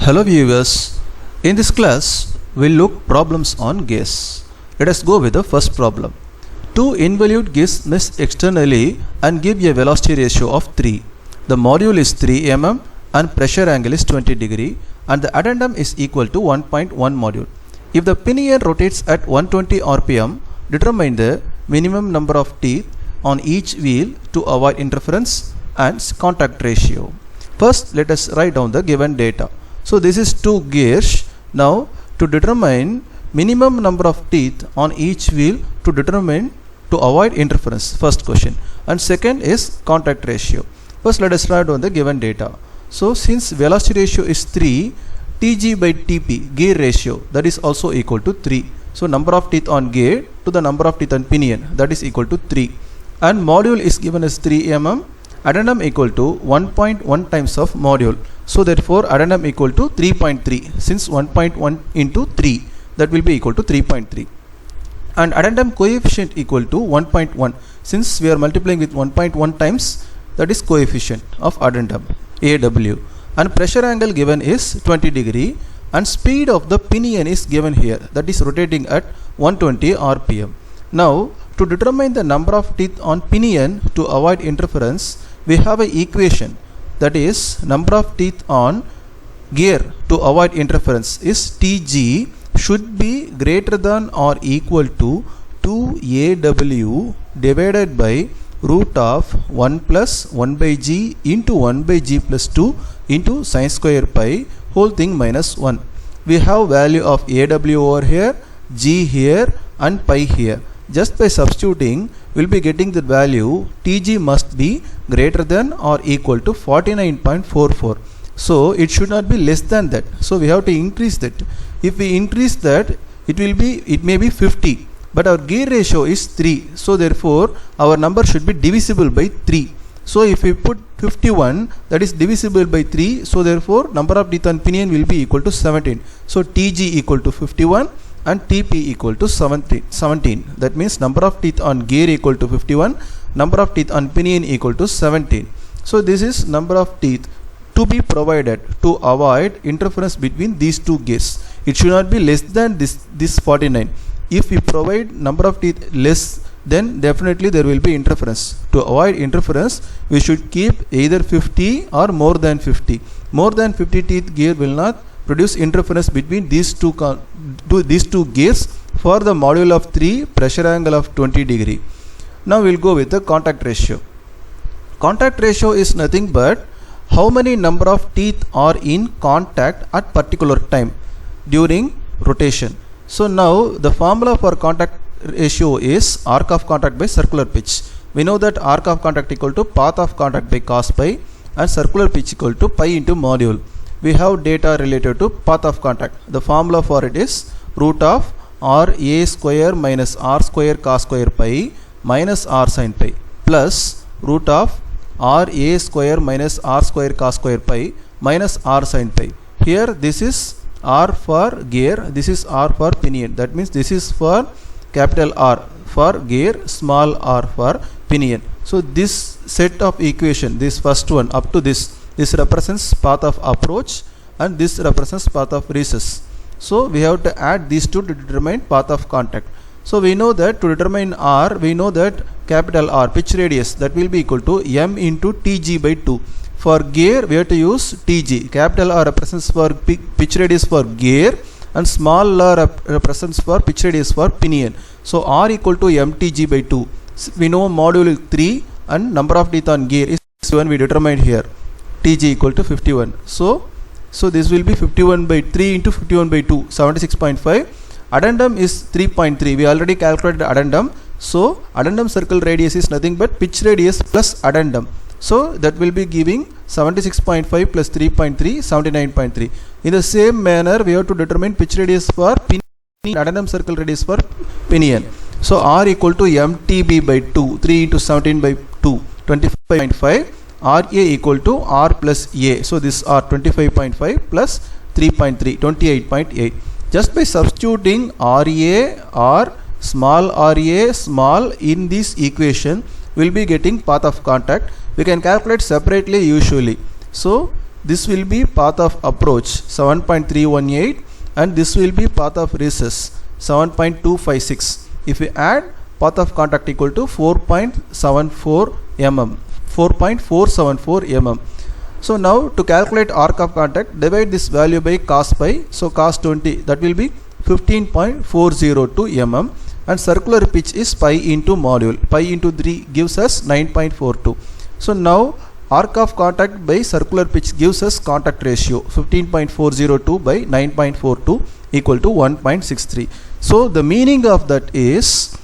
Hello viewers, in this class we'll look problems on gears. Let us go with the first problem. Two involute gears mesh externally and give a velocity ratio of 3. The module is 3 mm and pressure angle is 20 degree and the addendum is equal to 1.1 module. If the pinion rotates at 120 rpm, determine the minimum number of teeth on each wheel to avoid interference and contact ratio. First let us write down the given data. So this is two gears. Now to determine minimum number of teeth on each wheel to avoid interference, first question, and second is contact ratio. First let us write down the given data. So since velocity ratio is 3, Tg by Tp, gear ratio, that is also equal to 3. So number of teeth on gear to the number of teeth on pinion, that is equal to 3. And module is given as 3 mm, addendum equal to 1.1 times of module. So therefore addendum equal to 3.3. Since 1.1 into 3, that will be equal to 3.3. And addendum coefficient equal to 1.1. Since we are multiplying with 1.1 times, that is coefficient of addendum, AW. And pressure angle given is 20 degree. And speed of the pinion is given here, that is rotating at 120 rpm. Now to determine the number of teeth on pinion to avoid interference, we have an equation, that is number of teeth on gear to avoid interference is Tg should be greater than or equal to 2AW divided by root of 1 plus 1 by g into 1 by g plus 2 into sine square pi whole thing minus 1. We have value of AW over here, g here and pi here. Just by substituting, we'll be getting the value Tg must be greater than or equal to 49.44. So it should not be less than that. So we have to increase that. If we increase that, it may be 50. But our gear ratio is 3. So therefore our number should be divisible by 3. So if we put 51, that is divisible by 3. So therefore number of teeth on pinion will be equal to 17. So Tg equal to 51. And Tp equal to 17. That means number of teeth on gear equal to 51, number of teeth on pinion equal to 17. So this is number of teeth to be provided to avoid interference between these two gears. It should not be less than this 49. If we provide number of teeth less, then definitely there will be interference. To avoid interference, we should keep either 50 or more than 50. More than 50 teeth gear will not produce interference between these two gears for the module of 3, pressure angle of 20 degree. Now we'll go with the contact ratio. Contact ratio is nothing but how many number of teeth are in contact at particular time during rotation. So now the formula for contact ratio is arc of contact by circular pitch. We know that arc of contact equal to path of contact by cos pi and circular pitch equal to pi into module. We have data related to path of contact. The formula for it is root of RA square minus R square cos square pi minus R sin pi plus root of RA square minus R square cos square pi minus R sin pi. Here this is R for gear, this is R for pinion. That means this is for capital R for gear, small r for pinion. So this set of equation, this first one up to this represents path of approach and this represents path of recess. So we have to add these two to determine path of contact. So we know that to determine R, we know that capital R, pitch radius, that will be equal to m into Tg by 2. For gear we have to use Tg. Capital R represents for pitch radius for gear and small r represents for pitch radius for pinion. So R equal to mTg by 2. We know module 3 and number of teeth on gear is 1 we determined here. Tg equal to 51. So this will be 51 by 3 into 51 by 2, 76.5. Addendum is 3.3. We already calculated addendum. So addendum circle radius is nothing but pitch radius plus addendum. So that will be giving 76.5 plus 3.3, 79.3. In the same manner, we have to determine pitch radius for pinion, addendum circle radius for pinion. So R equal to mTb by 2, 3 into 17 by 2, 25.5. RA equal to R plus A. So this R 25.5 plus 3.3, 28.8. Just by substituting RA or small ra small in this equation, we'll be getting path of contact. We can calculate separately usually. So this will be path of approach 7.318 and this will be path of recess 7.256. If we add, path of contact equal to 4.74 mm, 4.474 mm. So now to calculate arc of contact, divide this value by cos pi. So cos 20, that will be 15.402 mm, and circular pitch is pi into module. Pi into 3 gives us 9.42. So now arc of contact by circular pitch gives us contact ratio 15.402 by 9.42 equal to 1.63. So the meaning of that is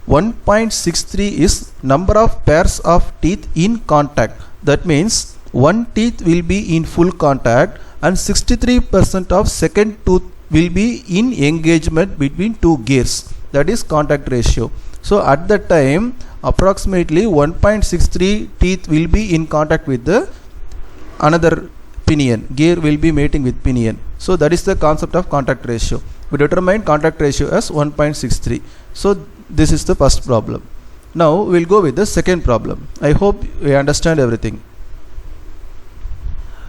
1.63 is number of pairs of teeth in contact. That means one teeth will be in full contact and 63% of second tooth will be in engagement between two gears. That is contact ratio. So at that time approximately 1.63 teeth will be in contact with the another pinion. Gear will be mating with pinion. So that is the concept of contact ratio. We determine contact ratio as 1.63. So this is the first problem. Now we will go with the second problem. I hope we understand everything.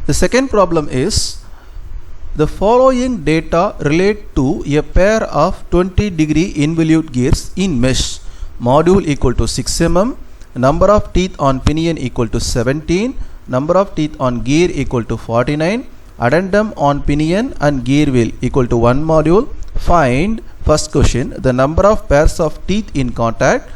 The second problem is the following data relate to a pair of 20-degree involute gears in mesh. Module equal to 6 mm, number of teeth on pinion equal to 17, number of teeth on gear equal to 49, addendum on pinion and gear wheel equal to 1 module. Find, first question, the number of pairs of teeth in contact.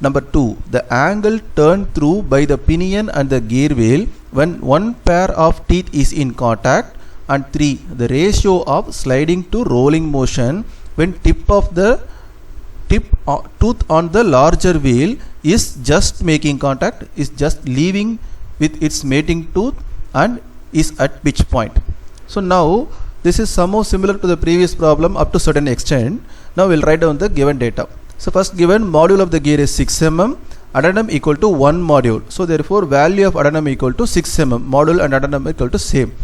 Number 2, the angle turned through by the pinion and the gear wheel when one pair of teeth is in contact. And 3, the ratio of sliding to rolling motion when tip tooth on the larger wheel is just making contact, is just leaving with its mating tooth and is at pitch point. So now this is somehow similar to the previous problem up to certain extent. Now we'll write down the given data. So first given module of the gear is 6 mm, addendum equal to 1 module. So therefore value of addendum equal to 6 mm, module and addendum equal to same.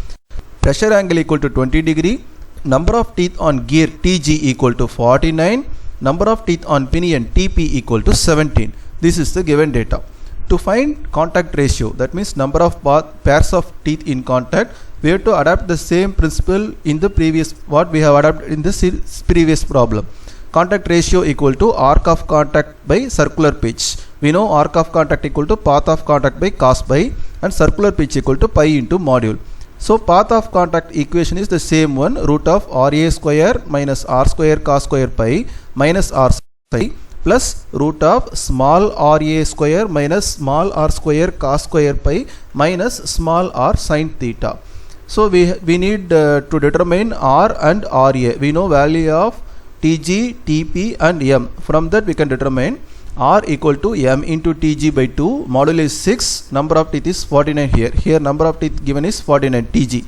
Pressure angle equal to 20 degree, number of teeth on gear TG equal to 49, number of teeth on pinion TP equal to 17. This is the given data. To find contact ratio, that means number of pairs of teeth in contact, we have to adapt the same principle in the previous, what we have adapted in the previous problem. Contact ratio equal to arc of contact by circular pitch. We know arc of contact equal to path of contact by cos pi and circular pitch equal to pi into module. So path of contact equation is the same one, root of RA square minus R square cos square pi minus R pi plus root of small RA square minus small R square cos square pi minus small r sin theta. So we need to determine R and RA. We know value of TG, TP and M. From that we can determine R equal to M into TG by 2, module is 6, number of teeth is 49 here. Here number of teeth given is 49 TG.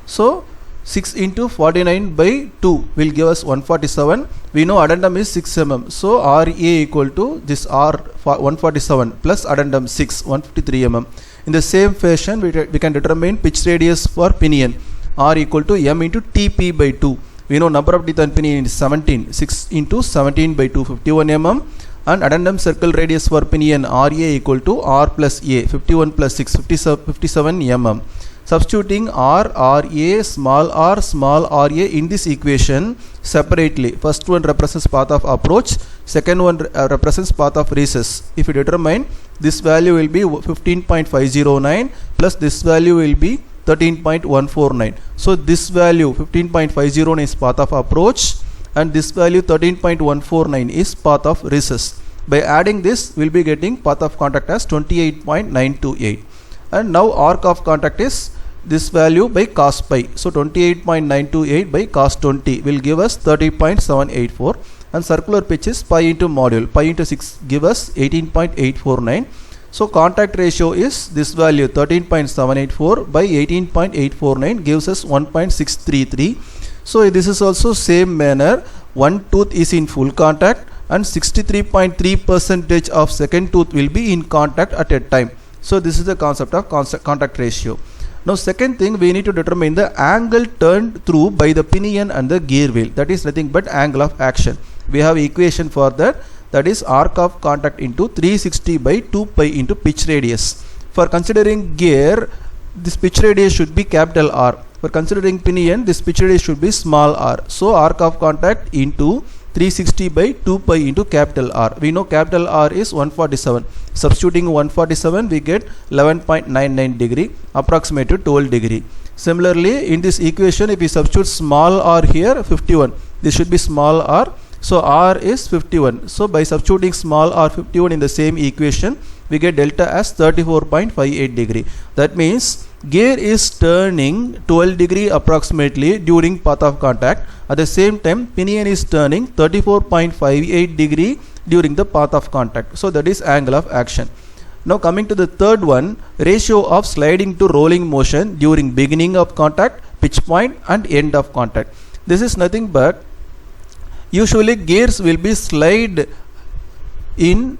So 6 into 49 by 2 will give us 147. We know addendum is 6 mm. So RA equal to this R 147 plus addendum 6, 153 mm. In the same fashion we can determine pitch radius for pinion. R equal to M into TP by 2. We know number of teeth on pinion is 17. 6 into 17 by 2, 51 mm. And addendum circle radius for pinion RA equal to R plus A, 51 plus 6, 57 mm. Substituting R, RA, small RA in this equation separately. First one represents path of approach, second one represents path of recess. If you determine, this value will be 15.509 plus this value will be 13.149. So this value 15.509 is path of approach and this value 13.149 is path of recess. By adding this, we will be getting path of contact as 28.928. And now arc of contact is this value by cos pi. So 28.928 by cos 20 will give us 30.784. And circular pitch is pi into module. Pi into 6 give us 18.849. So contact ratio is this value 13.784 by 18.849 gives us 1.633. So this is also same manner, one tooth is in full contact and 63.3% of second tooth will be in contact at a time. So this is the concept of contact ratio. Now second thing, we need to determine the angle turned through by the pinion and the gear wheel. That is nothing but angle of action. We have equation for that, that is arc of contact into 360 by 2 pi into pitch radius. For considering gear, this pitch radius should be capital R. For considering pinion, this pitch radius should be small r. So arc of contact into 360 by 2 pi into capital R. We know capital R is 147. Substituting 147, we get 11.99 degree, approximate to 12 degree. Similarly, in this equation, if we substitute small r here, 51. This should be small r. So r is 51. So by substituting small r 51 in the same equation, we get delta as 34.58 degree. That means gear is turning 12 degree approximately during path of contact. At the same time, pinion is turning 34.58 degree during the path of contact. So that is angle of action. Now coming to the third one, ratio of sliding to rolling motion during beginning of contact, pitch point and end of contact. This is nothing but usually gears will be slide in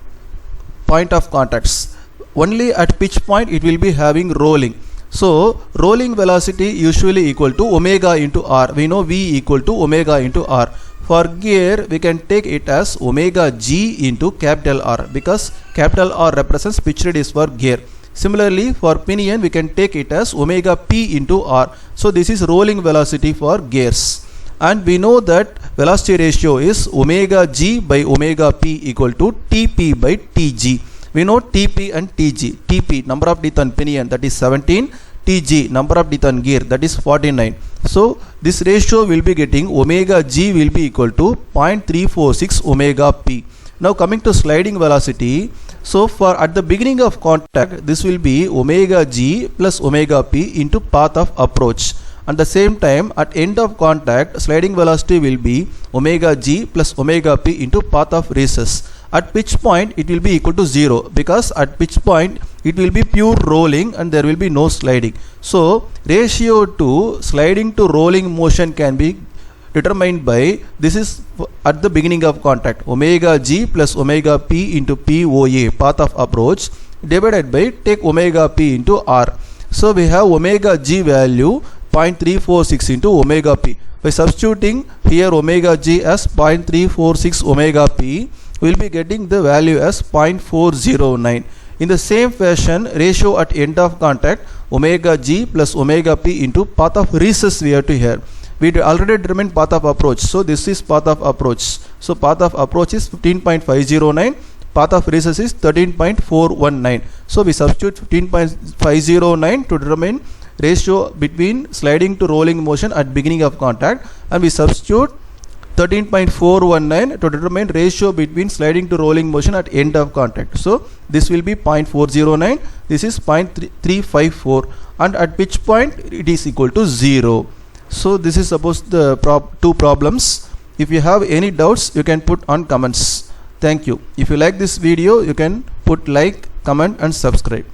point of contacts. Only at pitch point it will be having rolling. So rolling velocity usually equal to omega into r. We know V equal to omega into r. For gear we can take it as omega g into capital R, because capital R represents pitch radius for gear. Similarly, for pinion we can take it as omega p into r. So this is rolling velocity for gears. And we know that velocity ratio is omega g by omega p equal to Tp by Tg. We know Tp and Tg. Tp, number of teeth on pinion, that is 17. Tg, number of teeth on gear, that is 49. So this ratio will be getting omega g will be equal to 0.346 omega p. Now coming to sliding velocity, so for at the beginning of contact, this will be omega g plus omega p into path of approach. At the same time, at end of contact, sliding velocity will be omega g plus omega p into path of recess. At pitch point, it will be equal to 0, because at pitch point, it will be pure rolling and there will be no sliding. So, ratio to sliding to rolling motion can be determined by, this is at the beginning of contact, omega g plus omega p into POA, path of approach, divided by, take omega p into r. So, we have omega g value 0.346 into omega p. By substituting here omega g as 0.346 omega p, we will be getting the value as 0.409. In the same fashion, ratio at end of contact, omega g plus omega p into path of recess we have to here. We already determined path of approach. So this is path of approach. So path of approach is 15.509. Path of recess is 13.419. So we substitute 15.509 to determine ratio between sliding to rolling motion at beginning of contact, and we substitute 13.419 to determine ratio between sliding to rolling motion at end of contact. So this will be 0.409, this is 0.354, and at pitch point it is equal to 0. So this is supposed the two problems. If you have any doubts, you can put on comments. Thank you. If you like this video, you can put like, comment and subscribe.